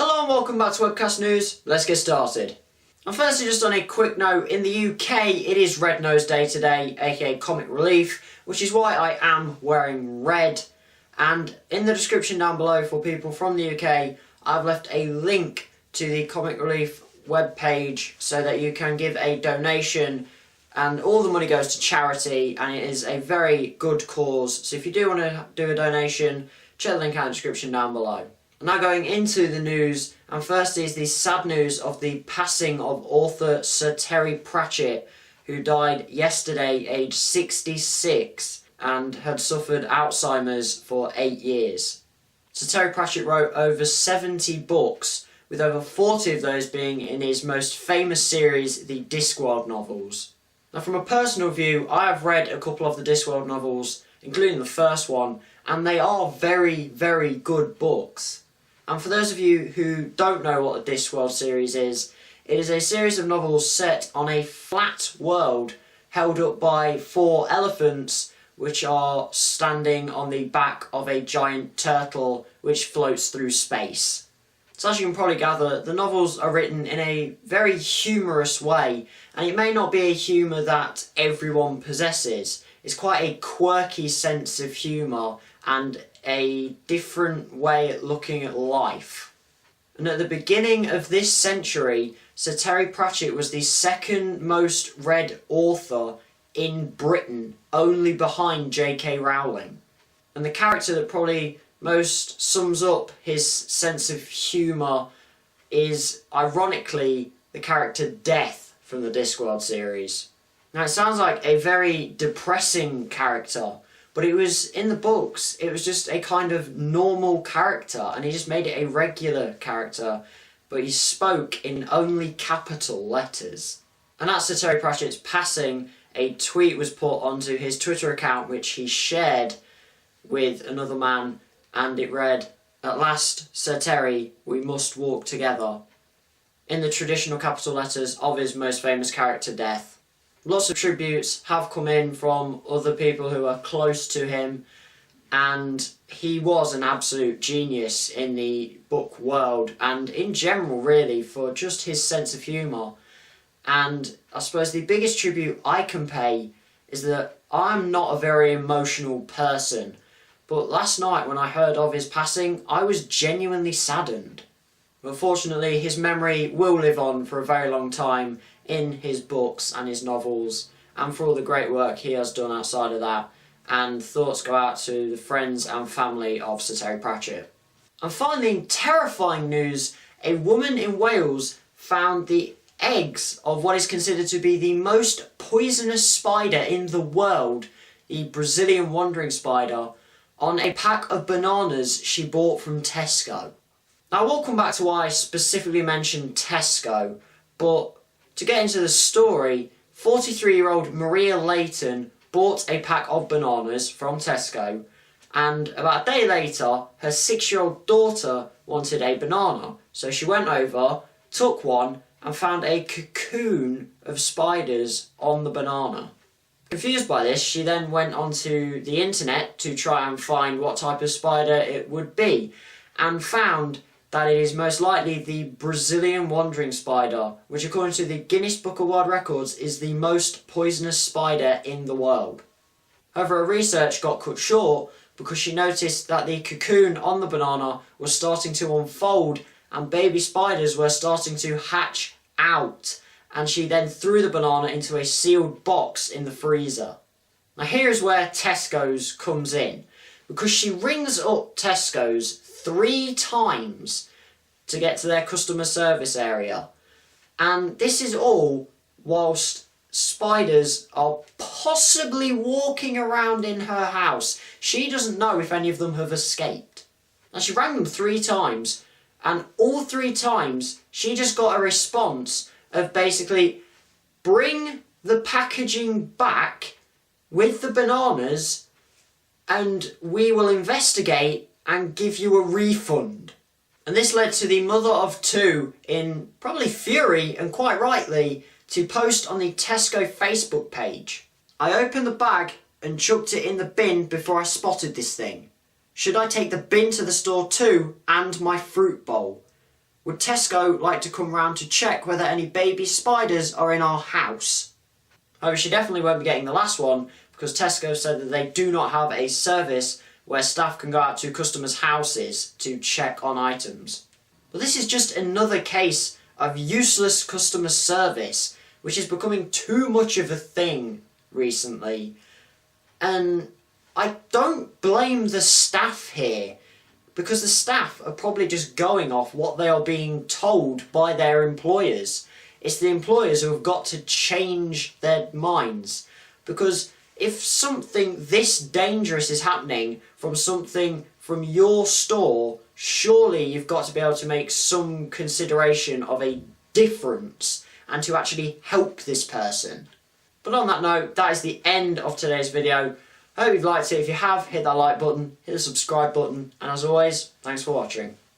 Hello and welcome back to Webcast News. Let's get started. And firstly, just on a quick note, in the UK it is Red Nose Day today, aka Comic Relief, which is why I am wearing red. And in the description down below for people from the UK, I've left a link to the Comic Relief webpage so that you can give a donation, and all the money goes to charity, and it is a very good cause. So if you do want to do a donation, check the link out in the description down below. Now going into the news, and first is the sad news of the passing of author Sir Terry Pratchett, who died yesterday aged 66 and had suffered Alzheimer's for 8 years. Sir Terry Pratchett wrote over 70 books, with over 40 of those being in his most famous series, the Discworld novels. Now from a personal view, I have read a couple of the Discworld novels, including the first one, and they are very, very good books. And for those of you who don't know what the Discworld series is, it is a series of novels set on a flat world held up by 4 elephants which are standing on the back of a giant turtle which floats through space. So as you can probably gather, the novels are written in a very humorous way, and it may not be a humour that everyone possesses. It's quite a quirky sense of humour and a different way at looking at life. And at the beginning of this century, Sir Terry Pratchett was the second most read author in Britain, only behind J.K. Rowling. And the character that probably most sums up his sense of humour is, ironically, the character Death from the Discworld series. Now it sounds like a very depressing character, but it was, in the books, it was just a kind of normal character, and he just made it a regular character, but he spoke in only capital letters. And at Sir Terry Pratchett's passing, a tweet was put onto his Twitter account which he shared with another man, and it read, "At last, Sir Terry, we must walk together," in the traditional capital letters of his most famous character, Death. Lots of tributes have come in from other people who are close to him, and he was an absolute genius in the book world, and in general really, for just his sense of humour. And I suppose the biggest tribute I can pay is that I'm not a very emotional person, but last night when I heard of his passing, I was genuinely saddened. Unfortunately, his memory will live on for a very long time in his books and his novels, and for all the great work he has done outside of that, and thoughts go out to the friends and family of Sir Terry Pratchett. And finally, in terrifying news, a woman in Wales found the eggs of what is considered to be the most poisonous spider in the world, the Brazilian wandering spider, on a pack of bananas she bought from Tesco. Now I will come back to why I specifically mentioned Tesco, but to get into the story, 43-year-old Maria Layton bought a pack of bananas from Tesco, and about a day later, her 6-year-old daughter wanted a banana. So she went over, took one, and found a cocoon of spiders on the banana. Confused by this, she then went onto the internet to try and find what type of spider it would be, and found that it is most likely the Brazilian wandering spider, which according to the Guinness Book of World Records is the most poisonous spider in the world. However, her research got cut short because she noticed that the cocoon on the banana was starting to unfold and baby spiders were starting to hatch out, and she then threw the banana into a sealed box in the freezer. Now here's where Tesco's comes in, because she rings up Tesco's 3 times to get to their customer service area, and this is all whilst spiders are possibly walking around in her house. She doesn't know if any of them have escaped. Now she rang them 3 times, and all 3 times she just got a response of basically, bring the packaging back with the bananas and we will investigate and give you a refund. And this led to the mother of 2, in probably fury and quite rightly, to post on the Tesco Facebook page. "I opened the bag and chucked it in the bin before I spotted this thing. Should I take the bin to the store too and my fruit bowl? Would Tesco like to come round to check whether any baby spiders are in our house? However, she definitely won't be getting the last one, because Tesco said that they do not have a service where staff can go out to customers' houses to check on items. But this is just another case of useless customer service, which is becoming too much of a thing recently. And I don't blame the staff here, because the staff are probably just going off what they are being told by their employers. It's the employers who have got to change their minds, because if something this dangerous is happening from something from your store, surely you've got to be able to make some consideration of a difference and to actually help this person. But on that note, that is the end of today's video. I hope you've liked it. If you have, hit that like button, hit the subscribe button, and as always, thanks for watching.